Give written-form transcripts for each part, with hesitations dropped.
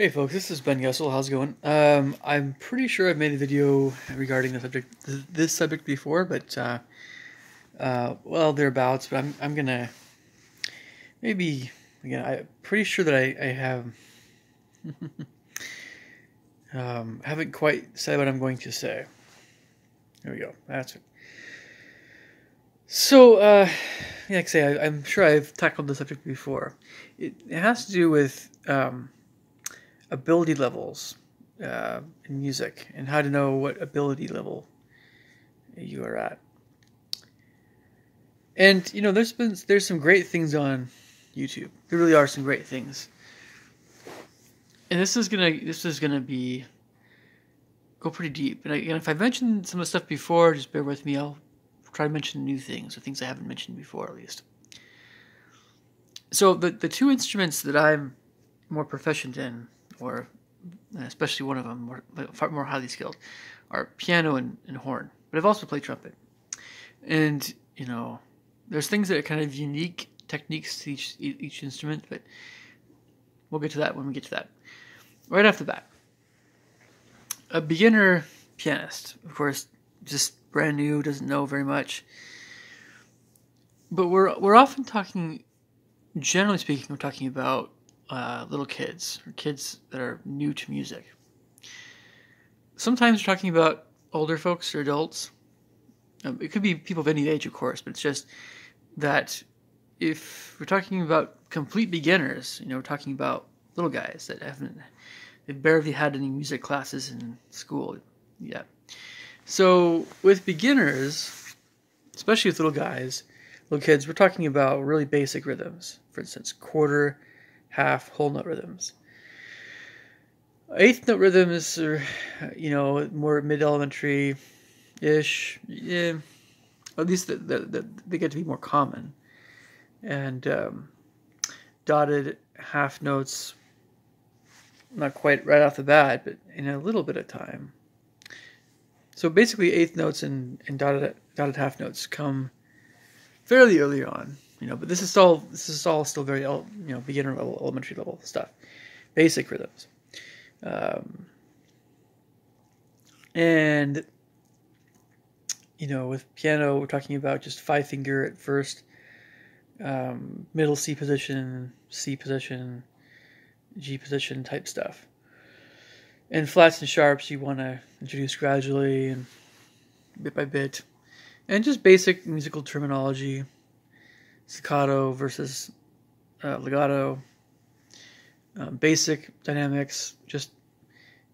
Hey folks, this is Ben Gessel. How's it going? I'm pretty sure I've made a video regarding this subject before, but well, thereabouts. But I'm gonna maybe again. I'm pretty sure that I have haven't quite said what I'm going to say. There we go. That's it. So, like I say, I'm sure I've tackled the subject before. It has to do with ability levels in music and how to know what ability level you are at. And you know, there's some great things on YouTube. There really are some great things. And this is gonna be go pretty deep. And again, if I mentioned some of the stuff before, just bear with me. I'll try to mention new things or things I haven't mentioned before, at least. So the two instruments that I'm more proficient in, or especially one of them, far more highly skilled, are piano and horn. But I've also played trumpet. And, you know, there's things that are kind of unique techniques to each instrument, but we'll get to that when we get to that. Right off the bat, a beginner pianist, of course, just brand new, doesn't know very much. But we're often talking, generally speaking, we're talking about little kids, or kids that are new to music. Sometimes we're talking about older folks or adults. It could be people of any age, of course, but it's just that if we're talking about complete beginners, you know, we're talking about little guys that they've barely had any music classes in school yet. So with beginners, especially with little guys, little kids, we're talking about really basic rhythms. For instance, quarter, half, whole note rhythms. Eighth note rhythms are, you know, more mid-elementary-ish. Yeah, at least they get to be more common. And dotted half notes, not quite right off the bat, but in a little bit of time. So basically, eighth notes and dotted half notes come fairly early on, you know. But this is all still very, you know, beginner level, elementary level stuff, basic rhythms, and you know, with piano, we're talking about just 5-finger at first, middle C position, G position type stuff. And flats and sharps you want to introduce gradually and bit by bit. And just basic musical terminology, staccato versus legato, basic dynamics, just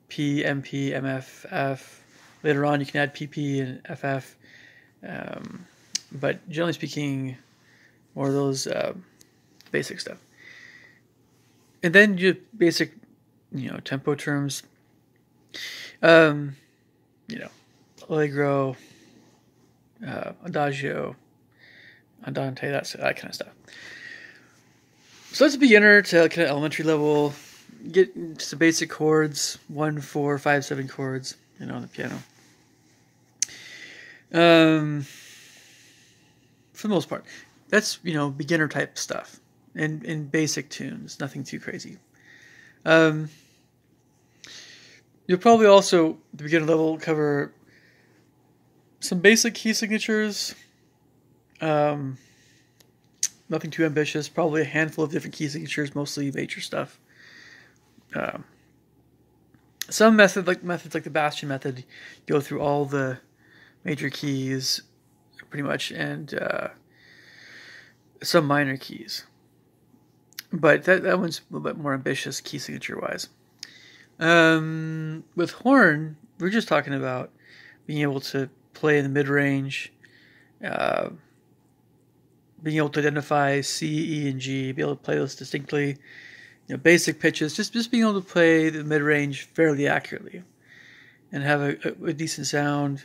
P, MP, MF, F. Later on you can add PP and FF. But generally speaking, more of those basic stuff. And then just basic, you know, tempo terms. You know, allegro, adagio, andante, that kind of stuff. So that's a beginner to kind of elementary level. Get some basic chords, 1, 4, 5, 7 chords, you know, on the piano. For the most part, that's, you know, beginner type stuff and basic tunes, nothing too crazy. You'll probably also, at the beginner level, cover some basic key signatures. Nothing too ambitious. Probably a handful of different key signatures, mostly major stuff. Some methods like the Bastian method, go through all the major keys, pretty much, and some minor keys. But that one's a little bit more ambitious key signature wise. With horn, we're just talking about being able to play in the mid-range, being able to identify C, E, and G, be able to play those distinctly, you know, basic pitches, just being able to play the mid-range fairly accurately, and have a decent sound,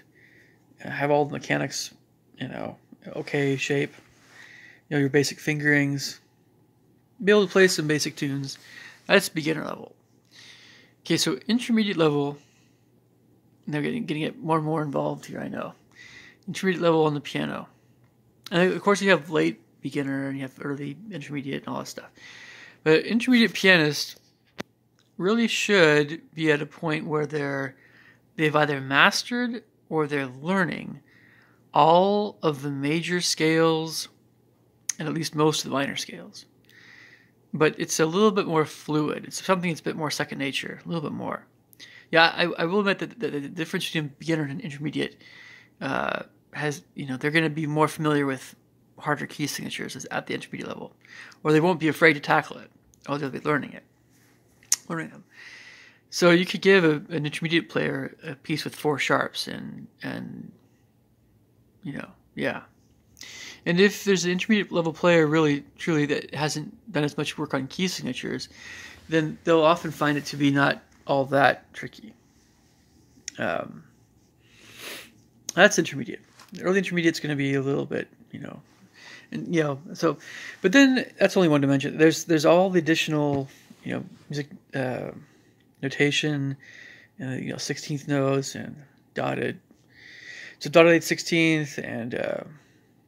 have all the mechanics, you know, okay shape, you know, your basic fingerings, be able to play some basic tunes. That's beginner level. Okay, so intermediate level, they're getting it more and more involved here, I know. Intermediate level on the piano. And of course you have late beginner and you have early intermediate and all that stuff. But intermediate pianist really should be at a point where they've either mastered or they're learning all of the major scales and at least most of the minor scales. But it's a little bit more fluid. It's something that's a bit more second nature, a little bit more. Yeah, I will admit that the difference between beginner and intermediate has, they're going to be more familiar with harder key signatures at the intermediate level, or they won't be afraid to tackle it, or they'll be learning them. So you could give an intermediate player a piece with 4 sharps, and yeah. And if there's an intermediate level player really truly that hasn't done as much work on key signatures, then they'll often find it to be not all that tricky. That's intermediate. The early intermediate's going to be a little bit, so, but then that's only one dimension. There's all the additional, music notation, 16th notes and dotted. So dotted 16th and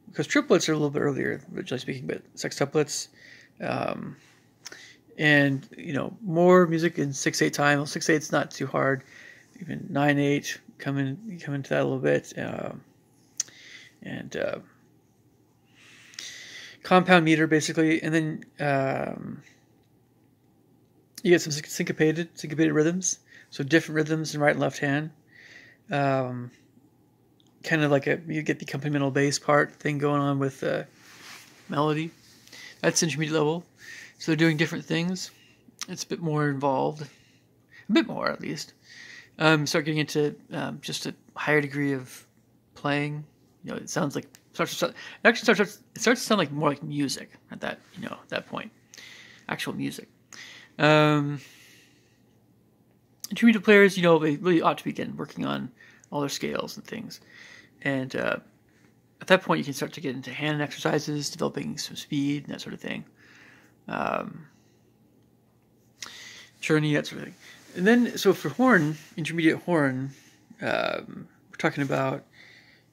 because triplets are a little bit earlier, originally speaking, but sextuplets, and more music in 6/8 time. Well, 6/8's not too hard. Even 9/8 come into that a little bit, and compound meter basically, and then you get some syncopated rhythms. So different rhythms in right and left hand. Kind of like you get the accompanimental bass part thing going on with melody. That's intermediate level. So they're doing different things. It's a bit more involved. A bit more, at least. Start getting into just a higher degree of playing. It sounds like it starts to sound like more like music at that that point. Actual music. Intermediate players, they really ought to begin working on all their scales and things. And at that point, you can start to get into hand exercises, developing some speed and that sort of thing. Czerny, that sort of thing. And then, so for horn, intermediate horn, we're talking about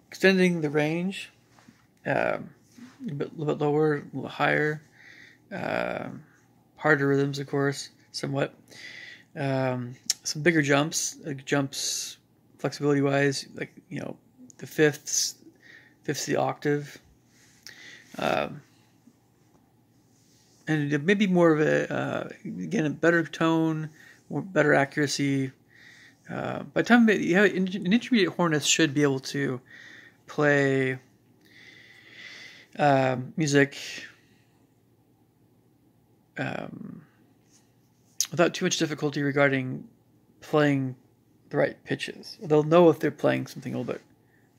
extending the range, a little bit lower, a little higher, harder rhythms, of course, somewhat. Some bigger jumps flexibility-wise, like, the fifths, the octave, and maybe more of again, a better tone, better accuracy. By the time you have an intermediate hornist should be able to play music without too much difficulty regarding playing the right pitches. They'll know if they're playing something a little bit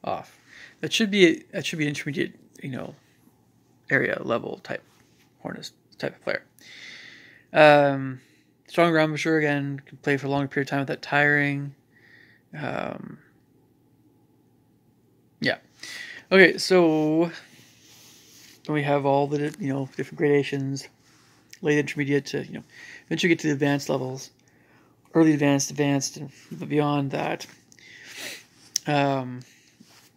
off. That should be an intermediate, area level type hornist type of player. Strong embouchure again can play for a longer period of time without tiring. Yeah. Okay, so we have all the different gradations, late intermediate to eventually get to the advanced levels, early advanced, and beyond that.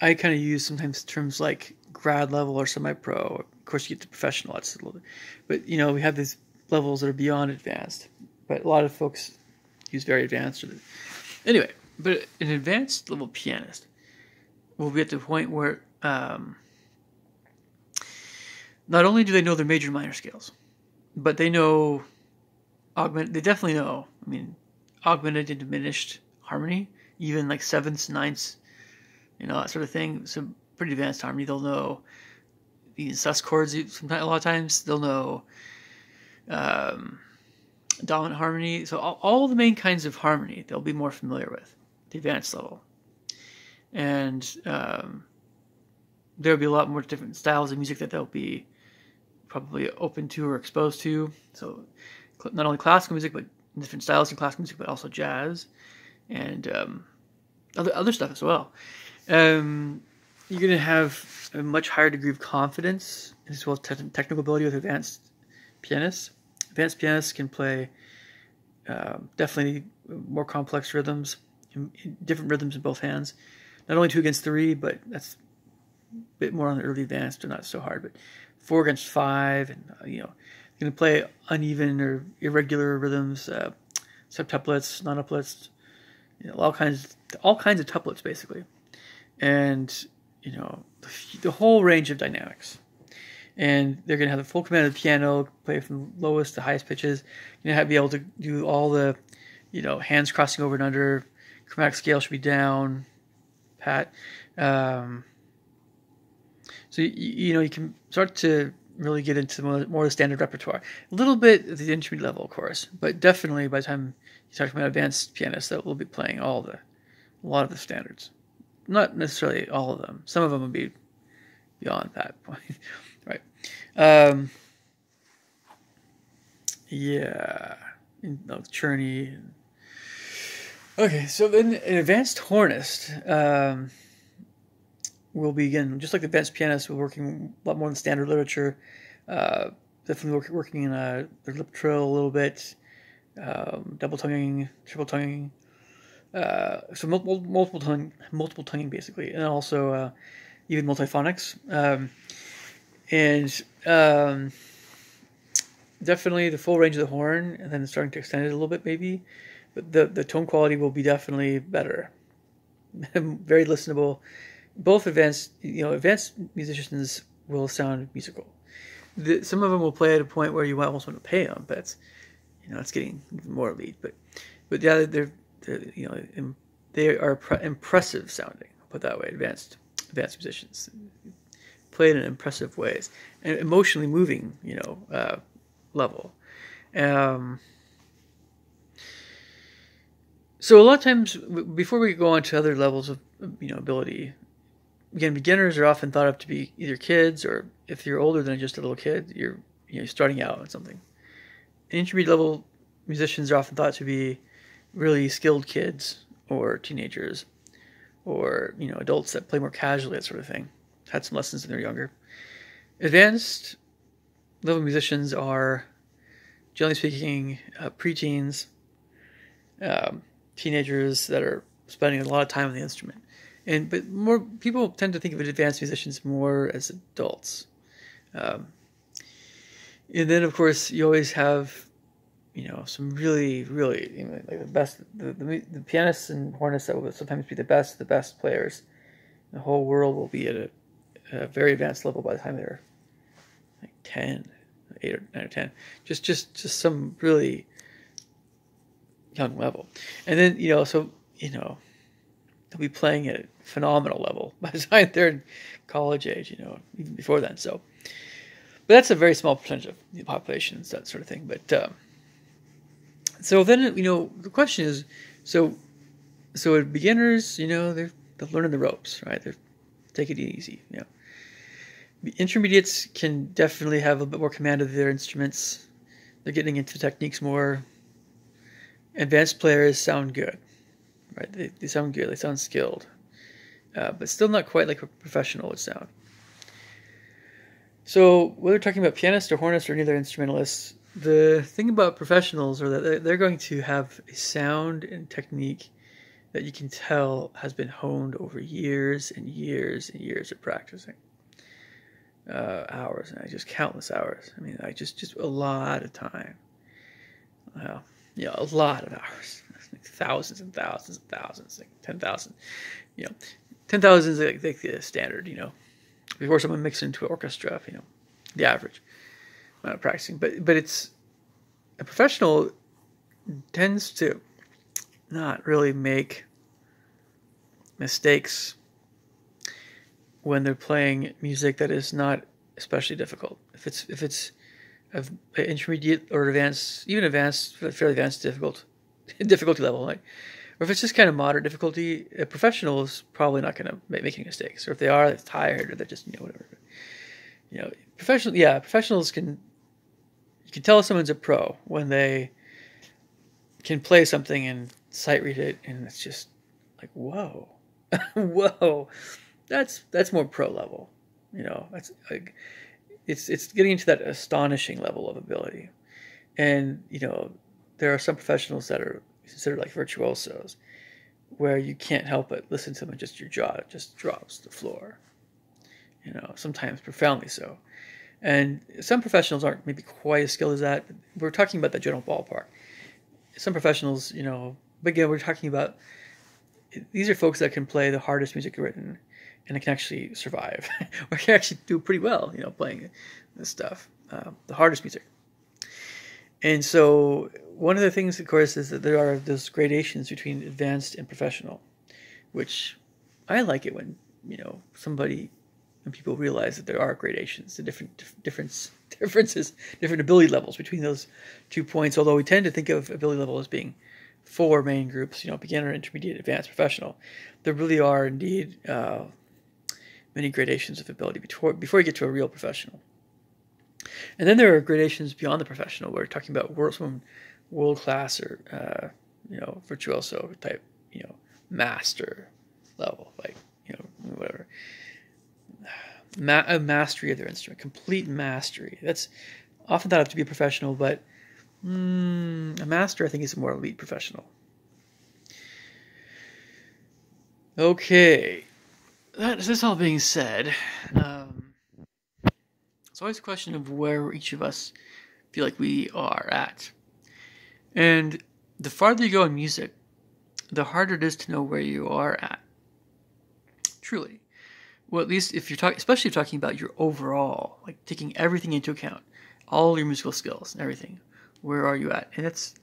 I kind of use sometimes terms like grad level or semi-pro. Of course, you get to professional. That's a little bit, but we have these levels that are beyond advanced. But a lot of folks use very advanced. Anyway, but an advanced level pianist will be at the point where not only do they know their major and minor scales, but they know they definitely know. Augmented and diminished harmony, even like sevenths, ninths, that sort of thing. So pretty advanced harmony. They'll know these sus chords. Sometimes, a lot of times, they'll know dominant harmony. So all the main kinds of harmony they'll be more familiar with, the advanced level. And there'll be a lot more different styles of music that they'll be probably open to or exposed to. So not only classical music, but different styles in classical music, but also jazz and other stuff as well. You're going to have a much higher degree of confidence as well as technical ability with advanced pianists. Advanced pianists can play definitely more complex rhythms, different rhythms in both hands. Not only 2 against 3, but that's a bit more on the early advanced, or not so hard, but 4 against 5, and going to play uneven or irregular rhythms, septuplets, nonuplets, all kinds of tuplets basically, and the whole range of dynamics. And they're going to have the full command of the piano, play from lowest to highest pitches. You're going to be able to do all the, hands crossing over and under. Chromatic scale should be down, pat. So you can start to really get into more of the standard repertoire. A little bit at the intermediate level, of course, but definitely by the time you start talking about advanced pianists, that will be playing a lot of the standards. Not necessarily all of them. Some of them will be beyond that point, right? Yeah, Czerny. Okay, so then an advanced hornist will be, again, just like the advanced pianist, we're working a lot more in standard literature. Definitely working in the lip trill a little bit, double tonguing, triple tonguing, so multiple tonguing basically, and also even multiphonics, and definitely the full range of the horn, and then starting to extend it a little bit maybe, but the tone quality will be definitely better, very listenable. Both advanced musicians will sound musical. Some of them will play at a point where you might almost want to pay them, but it's getting even more elite. But yeah, they are impressive sounding. I'll put it that way. Advanced musicians play it in impressive ways and emotionally moving, level. So a lot of times, before we go on to other levels of ability, again, beginners are often thought of to be either kids, or if you're older than just a little kid, you're starting out on something. Intermediate level musicians are often thought to be really skilled kids or teenagers, or adults that play more casually, that sort of thing. Had some lessons when they're younger. Advanced level musicians are, generally speaking, preteens, teenagers that are spending a lot of time on the instrument. But more people tend to think of advanced musicians more as adults. And then, of course, you always have, some really, really, like the best, the pianists and hornists that will sometimes be the best players in the whole world will be at a very advanced level by the time they're like 10, 8 or 9 or 10. Just some really young level. And then, they'll be playing at a phenomenal level by the time they're in college age, even before then. So, but that's a very small percentage of the population, that sort of thing. But so then, the question is, so beginners, they're learning the ropes, right? They're taking it easy. Intermediates can definitely have a bit more command of their instruments. They're getting into techniques more. Advanced players sound good, right? They sound good. They sound skilled, but still not quite like a professional would sound. So whether we're talking about pianists or hornists or any other instrumentalists, the thing about professionals are that they're going to have a sound and technique that you can tell has been honed over years and years and years of practicing. Hours, and just countless hours. I mean, just a lot of time. Wow. A lot of hours. Like thousands and thousands and thousands, like 10,000. 10,000 is like the standard, before someone mixes into an orchestra, the average amount of practicing. But it's a professional tends to not really make mistakes when they're playing music that is not especially difficult. If it's of intermediate or advanced, even advanced, fairly advanced difficulty level, right? Or if it's just kind of moderate difficulty, a professional is probably not going to make any mistakes. Or if they are, they're tired, or they're just whatever. Professionals you can tell someone's a pro when they can play something and sight read it, and it's just like, whoa, whoa, that's more pro level. That's like it's getting into that astonishing level of ability, and there are some professionals that are considered like virtuosos, where you can't help but listen to them and just your jaw just drops to the floor. Sometimes profoundly so. And some professionals aren't maybe quite as skilled as that, but we're talking about the general ballpark. some professionals, but again, we're talking about, these are folks that can play the hardest music written, and it can actually survive, or can actually do pretty well, playing this stuff, the hardest music. And so one of the things, of course, is that there are those gradations between advanced and professional, which I like it when, when people realize that there are gradations, the differences, different ability levels between those 2 points. Although we tend to think of ability level as being 4 main groups, beginner, intermediate, advanced, professional. There really are indeed many gradations of ability before you get to a real professional. And then there are gradations beyond the professional. We're talking about world class or virtuoso type, master level, like whatever. A mastery of their instrument, complete mastery. That's often thought of to be a professional, but a master, I think, is a more elite professional. Okay, this all being said, it's always a question of where each of us feel like we are at. And the farther you go in music, the harder it is to know where you are at. Truly. Well, at least if you're talking, especially if you're talking about your overall, like taking everything into account, all your musical skills and everything, where are you at? And that's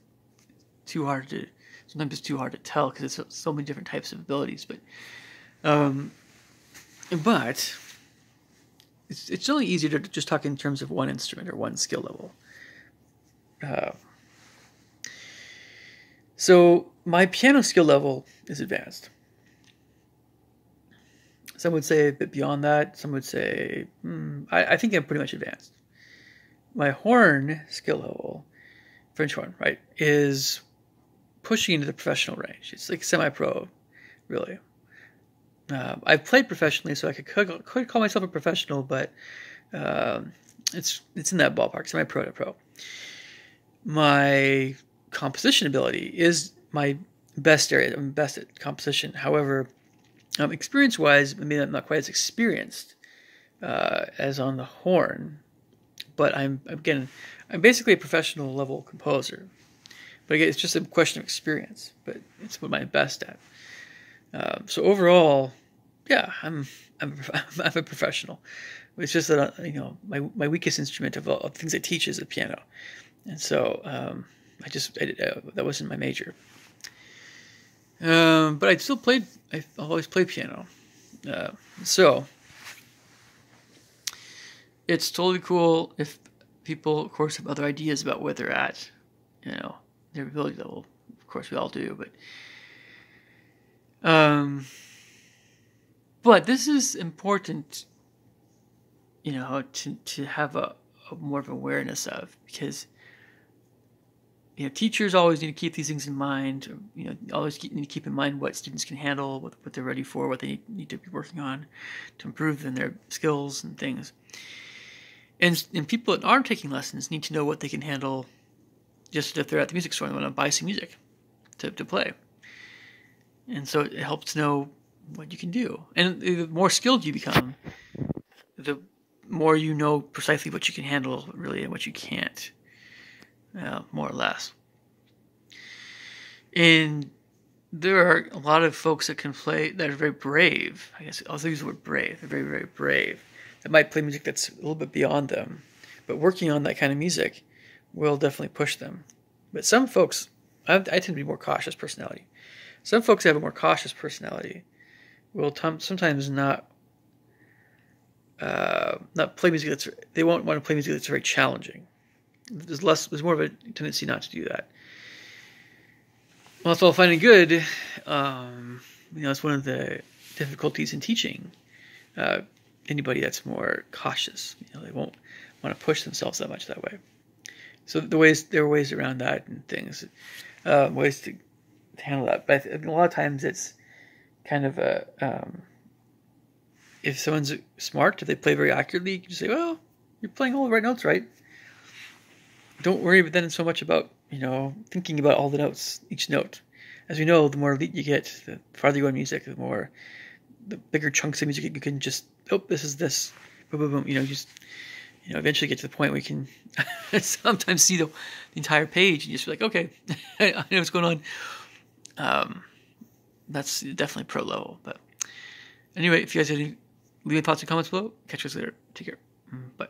sometimes it's too hard to tell because it's so many different types of abilities. But it's only easier to just talk in terms of one instrument or one skill level. So my piano skill level is advanced. Some would say a bit beyond that. Some would say, I think I'm pretty much advanced. My horn skill level, French horn, right, is pushing into the professional range. It's like semi-pro, really. I've played professionally, so I could call myself a professional, but it's in that ballpark, semi-pro to pro. My composition ability is my best area. I'm best at composition. However, experience-wise, I mean, I'm not quite as experienced as on the horn, but I'm basically a professional level composer. But again, it's just a question of experience. But it's what I'm best at. So overall, yeah, I'm a professional. It's just that my weakest instrument of all the things I teach is the piano, and so that wasn't my major. But I've always played piano. So it's totally cool if people, of course, have other ideas about where they're at, their ability level. Of course, we all do, but this is important, to have a more of awareness of, because teachers always need to keep these things in mind. Always need to keep in mind what students can handle, what they're ready for, what they need to be working on to improve in their skills and things. And people that aren't taking lessons need to know what they can handle, just if they're at the music store and want to buy some music to play. And so it helps to know what you can do. And the more skilled you become, the more you know precisely what you can handle, really, and what you can't. More or less. And there are a lot of folks that can play that are very brave. I guess I'll use the word brave. They're very, very brave. That might play music that's a little bit beyond them. But working on that kind of music will definitely push them. But some folks, I tend to be more cautious personality. Some folks that have a more cautious personality will sometimes not play music they won't want to play music that's very challenging. There's more of a tendency not to do that. Well, it's all fine and good. It's one of the difficulties in teaching anybody that's more cautious. They won't want to push themselves that much that way. So there are ways around that and things, ways to handle that. But a lot of times it's kind of if someone's smart, if they play very accurately, you can just say, well, you're playing all the right notes, right? Don't worry then so much about, thinking about all the notes, each note. As we know, the more elite you get, the farther you go in music, the bigger chunks of music you can just, this is this, boom, boom, boom, just eventually get to the point where you can sometimes see the entire page and just be like, okay, I know what's going on. That's definitely pro level. But anyway, if you guys have any, leave any thoughts and comments below. Catch you guys later. Take care. Bye.